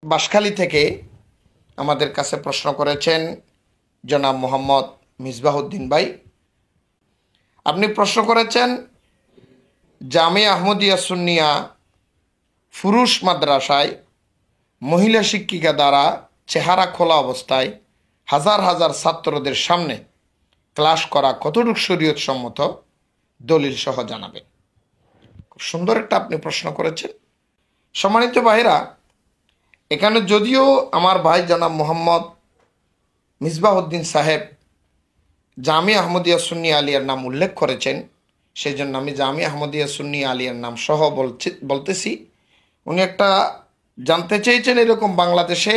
বাঁশখালী থেকে আমাদের কাছে প্রশ্ন করেছেন জনাব মোহাম্মদ মিসবাহউদ্দিন ভাই। আপনি প্রশ্ন করেছেন জামিয়া আহমদিয়া সুন্নিয়া ফুরুষ মাদ্রাসায় মহিলা শিক্ষিকা দ্বারা চেহারা খোলা অবস্থায় হাজার হাজার ছাত্রদের সামনে ক্লাস করা কতটুকু শরীয়ত সম্মত, দলিল সহ জানাবেন। খুব সুন্দর একটা আপনি প্রশ্ন করেছেন। সম্মানিত ভাইরা, এখানে যদিও আমার ভাই জনাব মোহাম্মদ মিসবাহউদ্দিন সাহেব জামিয়া আহমদিয়া সুন্নি আলিয়ার নাম উল্লেখ করেছেন, সেই জন্য আমি জামিয়া আহমদিয়া সুন্নি আলিয়ার নাম সহ বলতেছি। উনি একটা জানতে চেয়েছেন, এরকম বাংলাদেশে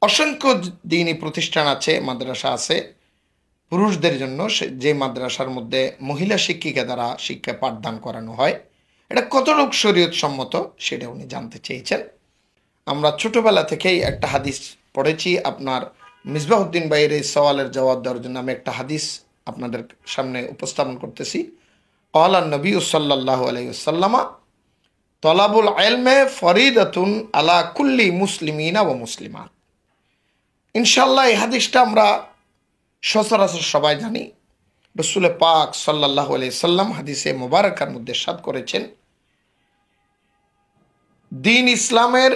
অসংখ্য দ্বীনি প্রতিষ্ঠান আছে, মাদ্রাসা আছে পুরুষদের জন্য, যে মাদ্রাসার মধ্যে মহিলা শিক্ষিকা দ্বারা শিক্ষা পাঠদান করানো হয়, এটা কতটুকু শরীয়ত সম্মত সেটা উনি জানতে চেয়েছেন। আমরা ছোটোবেলা থেকেই একটা হাদিস পড়েছি। আপনার মিসবাহউদ্দিন ভাইয়ের এই সওয়ালের জবাব দেওয়ার জন্য আমি একটা হাদিস আপনাদের সামনে উপস্থাপন করতেছি। ক্বালা নবী সাল্লাল্লাহু আলাইহি ওয়াসাল্লাম তলাবুল ইলমে ফরিদাতুন আলা কুল্লি মুসলিমিনা ওয়া মুসলিমাত। ইনশাআল্লাহ এই হাদিসটা আমরা সচরাচর সবাই জানি। রাসূল পাক সাল্লাল্লাহু আলাইহি সাল্লাম হাদিসে মুবারাকার মধ্যে ইরশাদ করেছেন, দিন ইসলামের,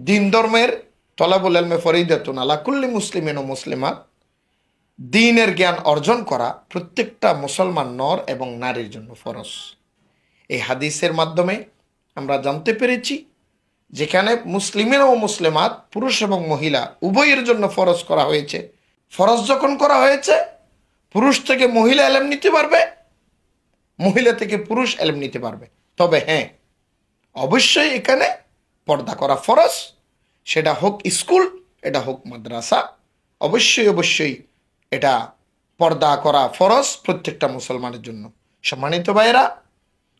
দিন ধর্মের তলাবুল ইলমে ফরিদাতুন আলা কুল্লি মুসলিমিন ও মুসলিমাত, দ্বীনের জ্ঞান অর্জন করা প্রত্যেকটা মুসলমান নর এবং নারীর জন্য ফরজ। এই হাদিসের মাধ্যমে আমরা জানতে পেরেছি যেখানে মুসলিমিন ও মুসলিমাত পুরুষ এবং মহিলা উভয়ের জন্য ফরজ করা হয়েছে। ফরজ যখন করা হয়েছে, পুরুষ থেকে মহিলা এলেম নিতে পারবে, মহিলা থেকে পুরুষ এলেম নিতে পারবে। তবে হ্যাঁ, অবশ্যই এখানে পর্দা করা ফরজ, সেটা হোক স্কুল, এটা হোক মাদ্রাসা, অবশ্যই অবশ্যই এটা পর্দা করা ফরজ প্রত্যেকটা মুসলমানের জন্য। সম্মানিত ভাইয়েরা,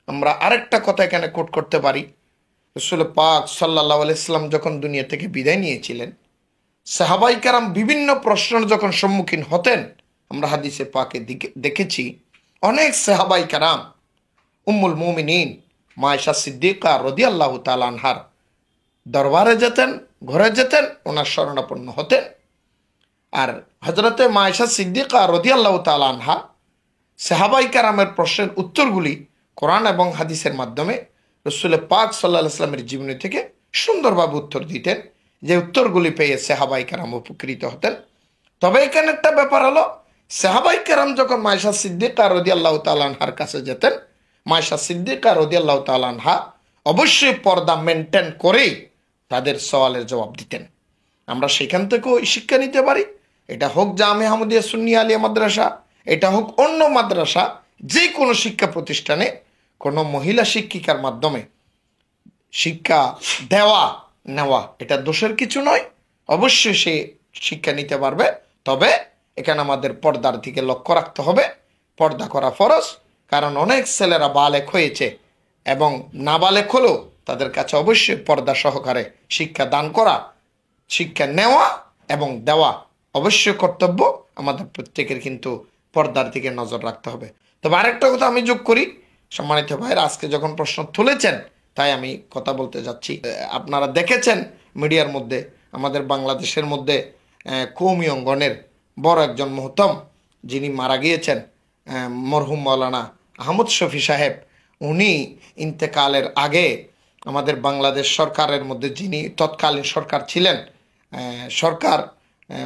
আমরা আরেকটা কথা এখানে কোট করতে পারি। রাসূল পাক সাল্লাল্লাহু আলাইহি সাল্লাম যখন দুনিয়া থেকে বিদায় নিয়েছিলেন, সাহাবাই কেরাম বিভিন্ন প্রশ্নের যখন সম্মুখীন হতেন, আমরা হাদিসে পাকে দেখেছি অনেক সাহাবাই কেরাম উম্মুল মুমিনিন মা আয়েশা সিদ্দিকা রাদিয়াল্লাহু তাআলা আনহার দরবারে যেতেন, ঘরে যেতেন, ওনার শরণাপন্ন হতেন। আর হযরতে মা আয়েশা সিদ্দিকা রাদিয়াল্লাহু তাআলা আনহা সাহাবাই কেরামের প্রশ্নের উত্তরগুলি কোরআন এবং হাদিসের মাধ্যমে রাসূল পাক সাল্লাল্লাহু আলাইহি ওয়াসাল্লামের জীবনী থেকে সুন্দরভাবে উত্তর দিতেন, যে উত্তরগুলি পেয়ে সাহাবাই কেরাম উপকৃত হতেন। তবে এখানে একটা ব্যাপার হলো, সাহাবাই কেরাম যখন মা আয়েশা সিদ্দিকা রাদিয়াল্লাহু তাআলা আনহার কাছে যেতেন, মা আয়েশা সিদ্দিকা রাদিয়াল্লাহু তাআলা আনহা অবশ্যই পর্দা মেনটেন করেই তাদের সওয়ালের জবাব দিতেন। আমরা সেখান থেকেও শিক্ষা নিতে পারি। এটা হোক জামিয়া আহমদিয়া সুন্নি আলিয়া মাদ্রাসা, এটা হোক অন্য মাদ্রাসা, যে কোনো শিক্ষা প্রতিষ্ঠানে কোনো মহিলা শিক্ষিকার মাধ্যমে শিক্ষা দেওয়া নেওয়া এটা দোষের কিছু নয়, অবশ্যই সে শিক্ষা নিতে পারবে। তবে এখানে আমাদের পর্দার দিকে লক্ষ্য রাখতে হবে। পর্দা করা ফরজ, কারণ অনেক ছেলেরা বালেক হয়েছে এবং নাবালেক হলেও তাদের কাছে অবশ্যই পর্দা সহকারে শিক্ষা দান করা, শিক্ষা নেওয়া এবং দেওয়া অবশ্যই কর্তব্য আমাদের প্রত্যেকের, কিন্তু পর্দার দিকে নজর রাখতে হবে। তবে আরেকটা কথা আমি যোগ করি, সম্মানিত ভাইয়েরা, আজকে যখন প্রশ্ন তুলেছেন তাই আমি কথা বলতে যাচ্ছি। আপনারা দেখেছেন মিডিয়ার মধ্যে আমাদের বাংলাদেশের মধ্যে কওমি অঙ্গনের বড় একজন মুহতম যিনি মারা গিয়েছেন, মরহুম মাওলানা আহমদ শফি সাহেব, উনি ইন্তেকালের আগে আমাদের বাংলাদেশ সরকারের মধ্যে যিনি তৎকালীন সরকার ছিলেন, সরকার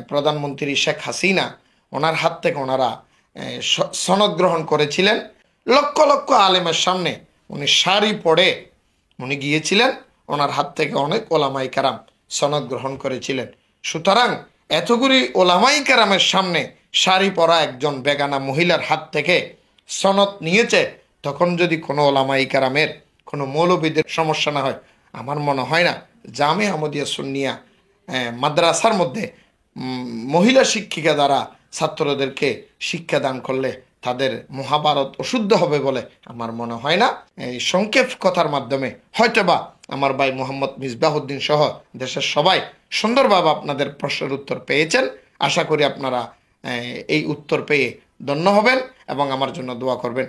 প্রধানমন্ত্রী শেখ হাসিনা, ওনার হাত থেকে ওনারা সনদ গ্রহণ করেছিলেন। লক্ষ লক্ষ আলেমের সামনে উনি শাড়ি পরে উনি গিয়েছিলেন, ওনার হাত থেকে অনেক ওলামাই কেরাম সনদ গ্রহণ করেছিলেন। সুতরাং এতগুলি ওলামাই কেরামের সামনে শাড়ি পরা একজন বেগানা মহিলার হাত থেকে সনদ নিয়েছে, তখন যদি কোনো ওলামাই কেরামের, কোনো মৌলবীদের সমস্যা না হয়, আমার মনে হয় না জামিয়া আহমদিয়া সুন্নিয়া মাদ্রাসার মধ্যে মহিলা শিক্ষিকা দ্বারা ছাত্রদেরকে শিক্ষা দান করলে তাদের মহাভারত অশুদ্ধ হবে বলে আমার মনে হয় না। এই সংক্ষেপ কথার মাধ্যমে হয়তোবা আমার ভাই মোহাম্মদ মিসবাহউদ্দিন সহ দেশের সবাই সুন্দরভাবে আপনাদের প্রশ্নের উত্তর পেয়েছেন। আশা করি আপনারা এই উত্তর পেয়ে ধন্য হবেন এবং আমার জন্য দোয়া করবেন।